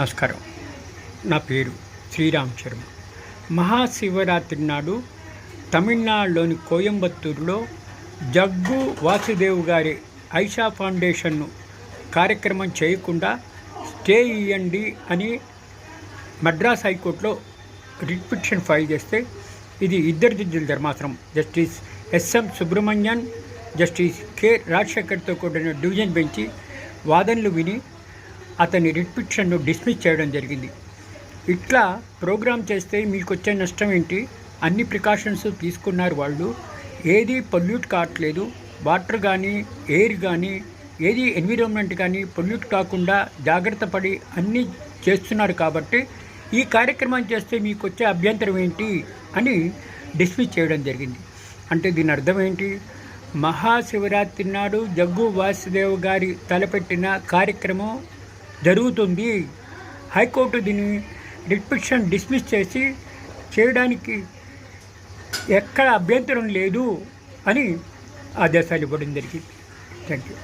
నమస్కారం. నా పేరు శ్రీరామ్ శర్మ. మహాశివరాత్రి నాడు తమిళనాడులోని కోయంబత్తూరులో జగ్గు వాసుదేవ్ గారి ఐషా ఫౌండేషన్ను కార్యక్రమం చేయకుండా స్టే ఇవ్వండి అని మద్రాస్ హైకోర్టులో రిట్ పిటిషన్ ఫైల్ చేస్తే ఇది ఇద్దరు జడ్జిల ధర్మాసనం justice S M Subrahmanyan, justice K రాజశేఖర్తో కూడిన డివిజన్ బెంచి వాదనలు విని అతని రిట్ పిటిషన్ను డిస్మిస్ చేయడం జరిగింది. ఇట్లా ప్రోగ్రామ్ చేస్తే మీకు వచ్చే నష్టం ఏంటి? అన్ని ప్రికాషన్స్ తీసుకున్నారు వాళ్ళు, ఏది పొల్యూట్ కావట్లేదు, వాటర్ కానీ ఎయిర్ కానీ ఏది ఎన్విరాన్మెంట్ కానీ పొల్యూట్ కాకుండా జాగ్రత్త పడి అన్నీ చేస్తున్నారు కాబట్టి ఈ కార్యక్రమం చేస్తే మీకు వచ్చే అభ్యంతరం ఏంటి అని డిస్మిస్ చేయడం జరిగింది. అంటే దీని అర్థం ఏంటి? మహాశివరాత్రి నాడు జగ్గు వాసుదేవ్ గారి తలపెట్టిన కార్యక్రమం జరుగుతుంది. హైకోర్టు దీన్ని రిట్ పిటిషన్ డిస్మిస్ చేసి చేయడానికి ఎక్కడ అభ్యంతరం లేదు అని ఆదేశాలు ఇవ్వడం జరిగింది. Thank you.